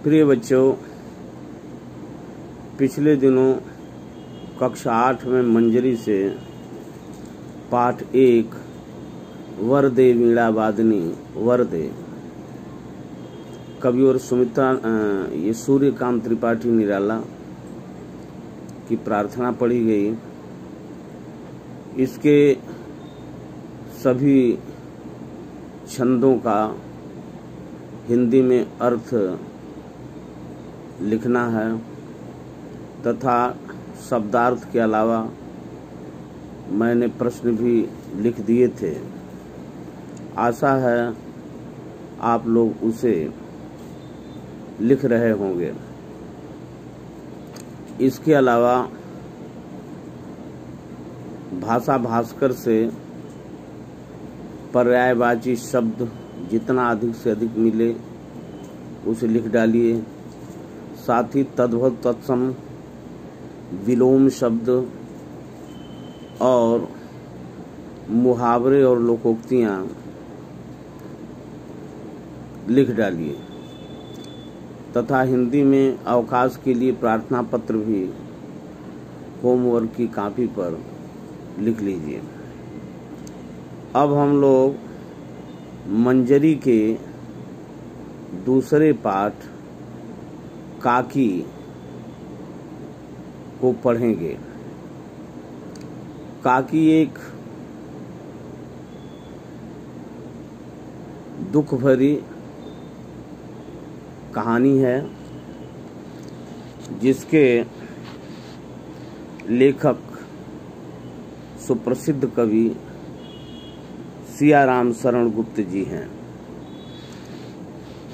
प्रिय बच्चों, पिछले दिनों कक्षा 8 में मंजरी से पाठ 1 वरदे वीणा वादनी वरदे कवि और सुमित्रा ये सूर्यकांत त्रिपाठी निराला की प्रार्थना पढ़ी गई। इसके सभी छंदों का हिंदी में अर्थ लिखना है तथा शब्दार्थ के अलावा मैंने प्रश्न भी लिख दिए थे। आशा है आप लोग उसे लिख रहे होंगे। इसके अलावा भाषा भास्कर से पर्यायवाची शब्द जितना अधिक से अधिक मिले उसे लिख डालिए। साथ ही तद्भव तत्सम विलोम शब्द और मुहावरे और लोकोक्तियाँ लिख डालिए तथा हिंदी में अवकाश के लिए प्रार्थना पत्र भी होमवर्क की कॉपी पर लिख लीजिए। अब हम लोग मंजरी के दूसरे पाठ काकी को पढ़ेंगे। काकी एक दुख भरी कहानी है जिसके लेखक सुप्रसिद्ध कवि सियाराम शरण गुप्त जी हैं।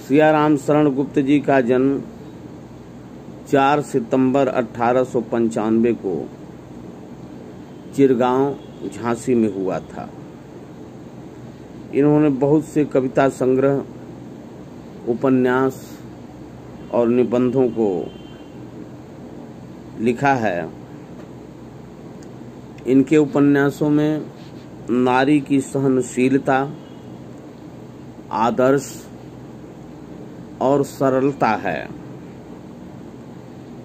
सियाराम शरण गुप्त जी का जन्म 4 सितंबर 1895 को चिरगांव झांसी में हुआ था। इन्होंने बहुत से कविता संग्रह, उपन्यास और निबंधों को लिखा है। इनके उपन्यासों में नारी की सहनशीलता, आदर्श और सरलता है।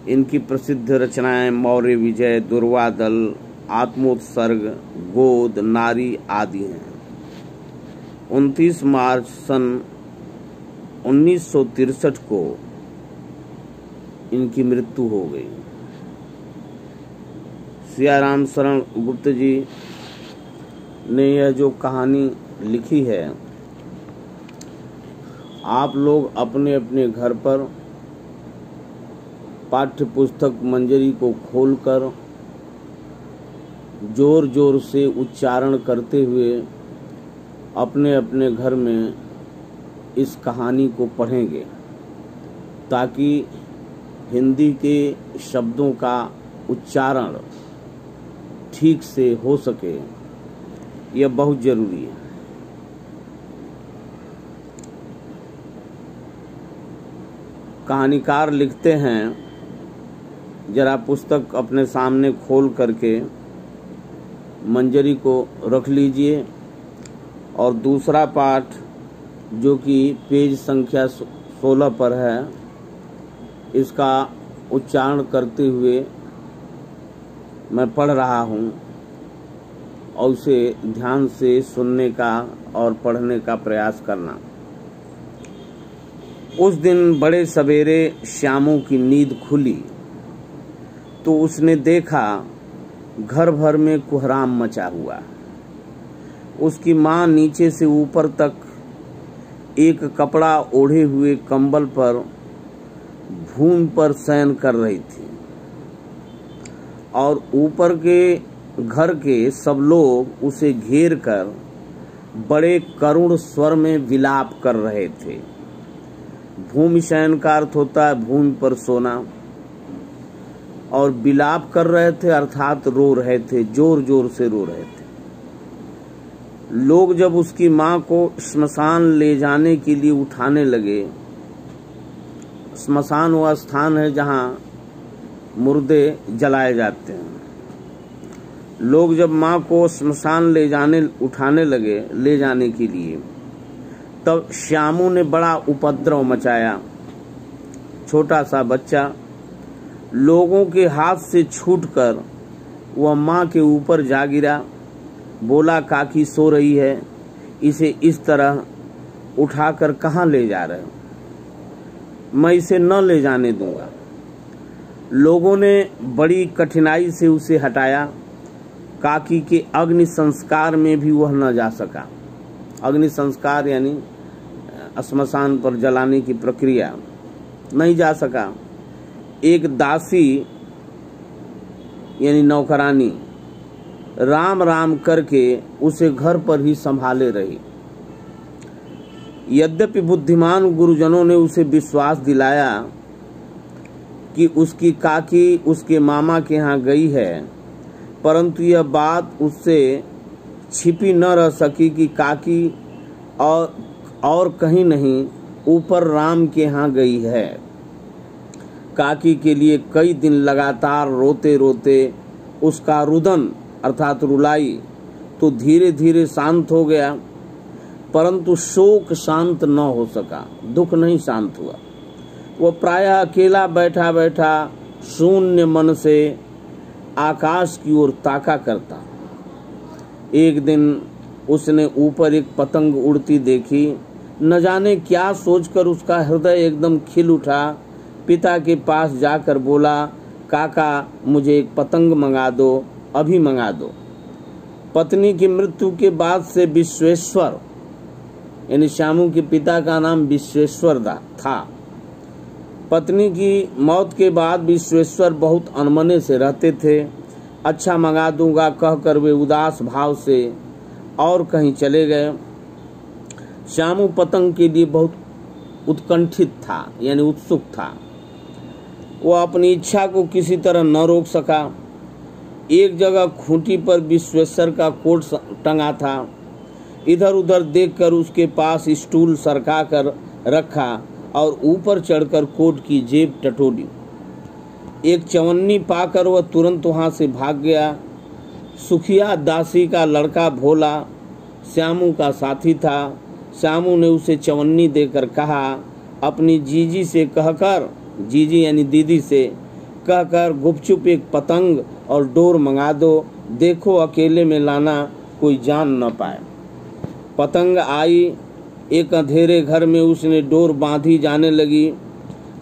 इनकी प्रसिद्ध रचनाएं मौर्य विजय, दुर्वादल, आत्मोत्सर्ग, गोद, नारी आदि हैं। 29 मार्च सन 1963 को इनकी मृत्यु हो गई। सियाराम शरण गुप्त जी ने यह जो कहानी लिखी है, आप लोग अपने अपने घर पर पाठ्य पुस्तक मंजरी को खोलकर जोर जोर से उच्चारण करते हुए अपने अपने घर में इस कहानी को पढ़ेंगे ताकि हिंदी के शब्दों का उच्चारण ठीक से हो सके। यह बहुत जरूरी है। कहानीकार लिखते हैं, जरा पुस्तक अपने सामने खोल करके मंजरी को रख लीजिए और दूसरा पाठ जो कि पेज संख्या 16 पर है, इसका उच्चारण करते हुए मैं पढ़ रहा हूँ और उसे ध्यान से सुनने का और पढ़ने का प्रयास करना। उस दिन बड़े सवेरे श्यामू की नींद खुली तो उसने देखा घर भर में कोहराम मचा हुआ। उसकी माँ नीचे से ऊपर तक एक कपड़ा ओढ़े हुए कंबल पर भूमि पर शयन कर रही थी और ऊपर के घर के सब लोग उसे घेर कर बड़े करुण स्वर में विलाप कर रहे थे। भूमि शयन का अर्थ होता है भूमि पर सोना, और विलाप कर रहे थे अर्थात रो रहे थे, जोर जोर से रो रहे थे। लोग जब उसकी माँ को श्मशान ले जाने के लिए उठाने लगे, श्मशान वह स्थान है जहाँ मुर्दे जलाए जाते हैं। लोग जब माँ को श्मशान उठाने लगे ले जाने के लिए, तब श्यामू ने बड़ा उपद्रव मचाया छोटा सा बच्चा लोगों के हाथ से छूटकर वह माँ के ऊपर जा गिरा। बोला, काकी सो रही है, इसे इस तरह उठाकर कहाँ ले जा रहे हो? मैं इसे न ले जाने दूंगा। लोगों ने बड़ी कठिनाई से उसे हटाया। काकी के अग्नि संस्कार में भी वह न जा सका। अग्नि संस्कार यानी श्मशान पर जलाने की प्रक्रिया, नहीं जा सका। एक दासी यानी नौकरानी राम राम करके उसे घर पर ही संभाले रही। यद्यपि बुद्धिमान गुरुजनों ने उसे विश्वास दिलाया कि उसकी काकी उसके मामा के यहाँ गई है, परंतु यह बात उससे छिपी न रह सकी कि काकी और कहीं नहीं, ऊपर राम के यहाँ गई है। काकी के लिए कई दिन लगातार रोते रोते उसका रुदन अर्थात रुलाई तो धीरे धीरे शांत हो गया, परंतु शोक शांत न हो सका, दुख नहीं शांत हुआ। वो प्रायः अकेला बैठा बैठा शून्य मन से आकाश की ओर ताका करता। एक दिन उसने ऊपर एक पतंग उड़ती देखी। न जाने क्या सोचकर उसका हृदय एकदम खिल उठा। पिता के पास जाकर बोला, काका मुझे एक पतंग मंगा दो, अभी मंगा दो। पत्नी की मृत्यु के बाद से विश्वेश्वर यानी श्यामू के पिता का नाम विश्वेश्वर था। पत्नी की मौत के बाद विश्वेश्वर बहुत अनमने से रहते थे। अच्छा मंगा दूंगा कहकर वे उदास भाव से और कहीं चले गए। श्यामू पतंग के लिए बहुत उत्कंठित था यानी उत्सुक था। वह अपनी इच्छा को किसी तरह न रोक सका। एक जगह खूंटी पर विश्वेश्वर का कोट टंगा था। इधर उधर देखकर उसके पास स्टूल सरका कर रखा और ऊपर चढ़कर कोट की जेब टटोली। एक चवन्नी पाकर वह तुरंत वहां से भाग गया। सुखिया दासी का लड़का भोला श्यामू का साथी था। श्यामू ने उसे चवन्नी देकर कहा, अपनी जीजी से कहकर, जीजी यानी दीदी से कहकर गुपचुप एक पतंग और डोर मंगा दो। देखो अकेले में लाना, कोई जान न पाए। पतंग आई। एक अंधेरे घर में उसने डोर बांधी जाने लगी।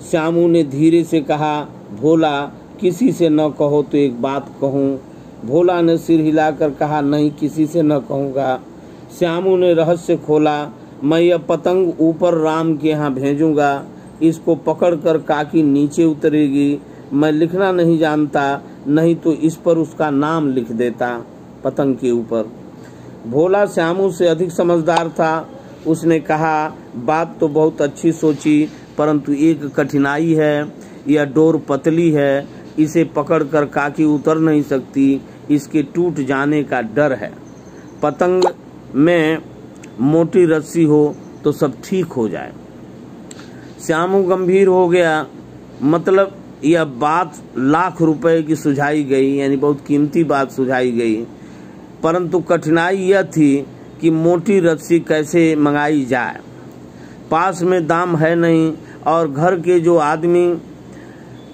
श्यामू ने धीरे से कहा, भोला किसी से न कहो तो एक बात कहूँ। भोला ने सिर हिलाकर कहा, नहीं किसी से न कहूँगा। श्यामू ने रहस्य खोला, मैं यह पतंग ऊपर राम के यहाँ भेजूंगा। इसको पकड़कर काकी नीचे उतरेगी। मैं लिखना नहीं जानता, नहीं तो इस पर उसका नाम लिख देता पतंग के ऊपर। भोला श्यामू से अधिक समझदार था। उसने कहा, बात तो बहुत अच्छी सोची, परंतु एक कठिनाई है। यह डोर पतली है, इसे पकड़कर काकी उतर नहीं सकती, इसके टूट जाने का डर है। पतंग में मोटी रस्सी हो तो सब ठीक हो जाए। श्यामू गंभीर हो गया। मतलब यह बात लाख रुपए की सुझाई गई, यानी बहुत कीमती बात सुझाई गई, परंतु कठिनाई यह थी कि मोटी रस्सी कैसे मंगाई जाए। पास में दाम है नहीं और घर के जो आदमी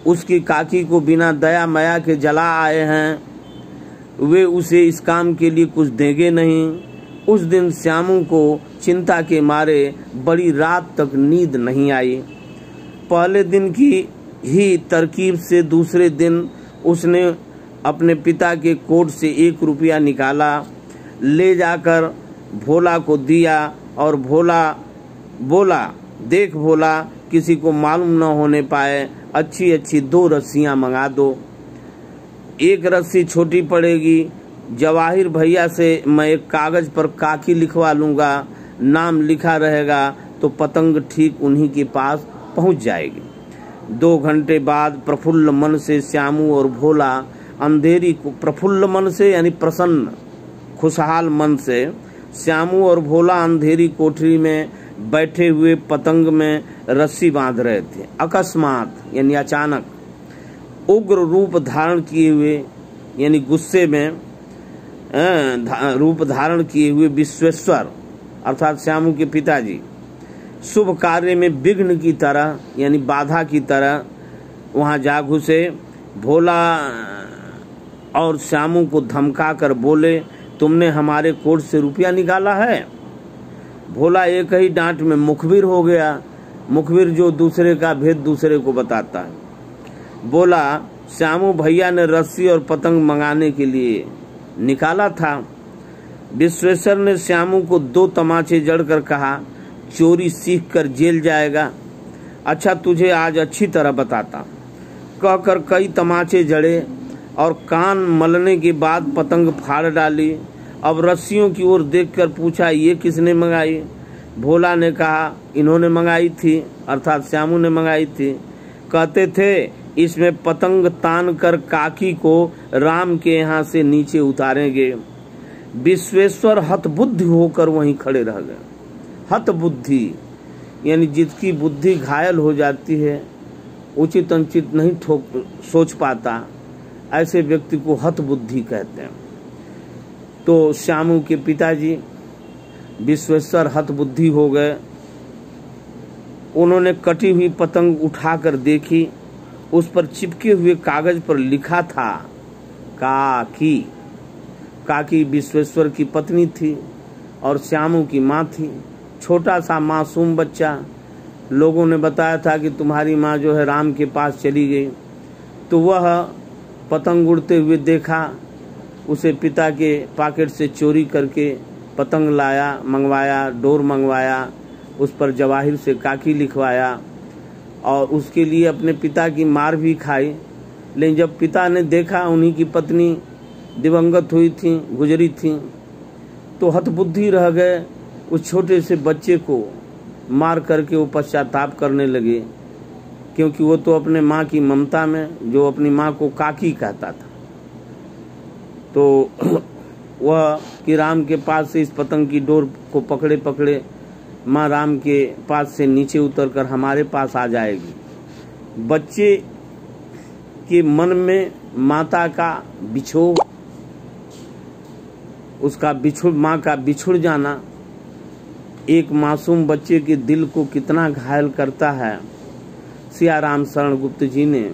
उसकी काकी को बिना दया माया के जला आए हैं, वे उसे इस काम के लिए कुछ देंगे नहीं। उस दिन श्यामू को चिंता के मारे बड़ी रात तक नींद नहीं आई। पहले दिन की ही तरकीब से दूसरे दिन उसने अपने पिता के कोट से 1 रुपया निकाला, ले जाकर भोला को दिया और भोला बोला, देख भोला किसी को मालूम न होने पाए, अच्छी अच्छी 2 रस्सियां मंगा दो। एक रस्सी छोटी पड़ेगी। जवाहिर भैया से मैं एक कागज पर काकी लिखवा लूँगा, नाम लिखा रहेगा तो पतंग ठीक उन्हीं के पास पहुँच जाएगी। 2 घंटे बाद प्रफुल्ल मन से श्यामू और भोला अंधेरी को, प्रफुल्ल मन से यानी प्रसन्न खुशहाल मन से श्यामू और भोला अंधेरी कोठरी में बैठे हुए पतंग में रस्सी बांध रहे थे। अकस्मात यानी अचानक उग्र रूप धारण किए हुए यानी गुस्से में रूप धारण किए हुए विश्वेश्वर अर्थात श्यामू के पिताजी शुभ कार्य में विघ्न की तरह यानी बाधा की तरह वहां जा घुसे। भोला और श्यामू को धमका कर बोले, तुमने हमारे कोट से रुपया निकाला है। भोला एक ही डांट में मुखबिर हो गया। मुखबिर जो दूसरे का भेद दूसरे को बताता है। बोला, श्यामू भैया ने रस्सी और पतंग मंगाने के लिए निकाला था। विश्वेश्वर ने श्यामू को 2 तमाचे जड़कर कहा, चोरी सीख कर जेल जाएगा। अच्छा, तुझे आज अच्छी तरह बताता। कहकर कई तमाचे जड़े और कान मलने के बाद पतंग फाड़ डाली। अब रस्सियों की ओर देखकर पूछा, ये किसने मंगाई? भोला ने कहा, इन्होंने मंगाई थी, अर्थात श्यामू ने मंगाई थी। कहते थे इसमें पतंग तान कर काकी को राम के यहाँ से नीचे उतारेंगे। विश्वेश्वर हतबुद्धि होकर वहीं खड़े रह गए। हतबुद्धि यानी जिसकी बुद्धि घायल हो जाती है, उचित अनुचित नहीं सोच पाता, ऐसे व्यक्ति को हतबुद्धि कहते हैं। तो श्यामू के पिताजी विश्वेश्वर हतबुद्धि हो गए। उन्होंने कटी हुई पतंग उठाकर देखी। उस पर चिपके हुए कागज पर लिखा था काकी। काकी विश्वेश्वर की पत्नी थी और श्यामू की माँ थी। छोटा सा मासूम बच्चा। लोगों ने बताया था कि तुम्हारी माँ जो है राम के पास चली गई। तो वह पतंग उड़ते हुए देखा। उसे पिता के पॉकेट से चोरी करके पतंग लाया, मंगवाया, डोर मंगवाया, उस पर जवाहिर से काकी लिखवाया और उसके लिए अपने पिता की मार भी खाई। लेकिन जब पिता ने देखा उन्हीं की पत्नी दिवंगत हुई थी, गुजरी थी, तो हतबुद्धि रह गए। उस छोटे से बच्चे को मार करके वो पश्चाताप करने लगे, क्योंकि वो तो अपने माँ की ममता में, जो अपनी माँ को काकी कहता था, तो वह कि राम के पास से इस पतंग की डोर को पकड़े पकड़े माँ राम के पास से नीचे उतरकर हमारे पास आ जाएगी। बच्चे के मन में माता का बिछोह, उसका माँ का बिछुड़ जाना एक मासूम बच्चे के दिल को कितना घायल करता है। सियाराम शरण गुप्त जी ने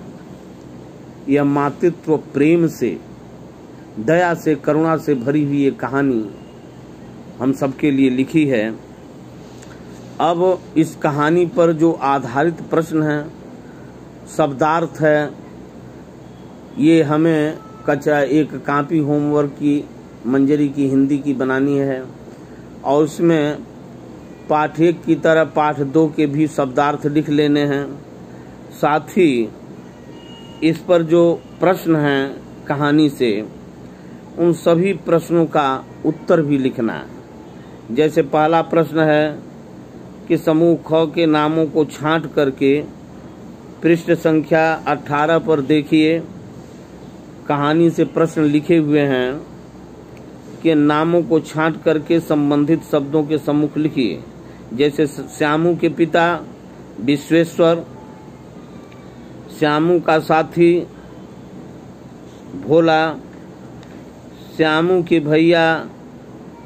यह मातृत्व प्रेम से, दया से, करुणा से भरी हुई ये कहानी हम सबके लिए लिखी है। अब इस कहानी पर जो आधारित प्रश्न है, शब्दार्थ है, ये हमें कक्षा एक कॉपी होमवर्क की मंजरी की हिंदी की बनानी है और उसमें पाठ 1 की तरह पाठ 2 के भी शब्दार्थ लिख लेने हैं। साथ ही इस पर जो प्रश्न हैं कहानी से, उन सभी प्रश्नों का उत्तर भी लिखना है। जैसे पहला प्रश्न है कि समूह ख के नामों को छांट करके पृष्ठ संख्या 18 पर देखिए। कहानी से प्रश्न लिखे हुए हैं कि नामों को छांट करके संबंधित शब्दों के सम्मुख लिखिए। जैसे श्यामू के पिता विश्वेश्वर, श्यामू का साथी भोला, श्यामू के भैया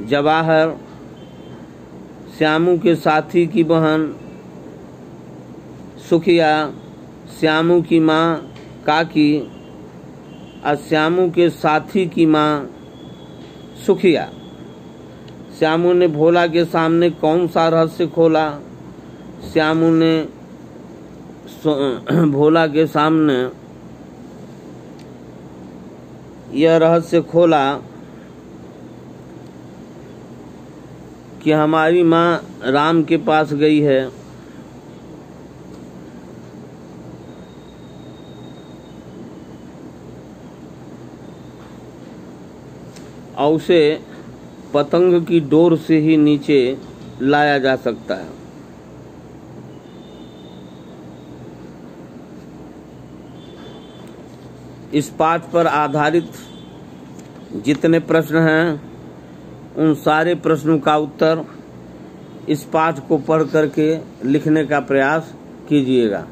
जवाहर, श्यामू के साथी की बहन सुखिया, श्यामू की माँ काकी और श्यामू के साथी की माँ सुखिया। श्यामू ने भोला के सामने कौन सा रहस्य खोला? श्यामू ने भोला के सामने यह रहस्य खोला कि हमारी माँ राम के पास गई है और उसे पतंग की डोर से ही नीचे लाया जा सकता है। इस पाठ पर आधारित जितने प्रश्न हैं, उन सारे प्रश्नों का उत्तर इस पाठ को पढ़ करके लिखने का प्रयास कीजिएगा।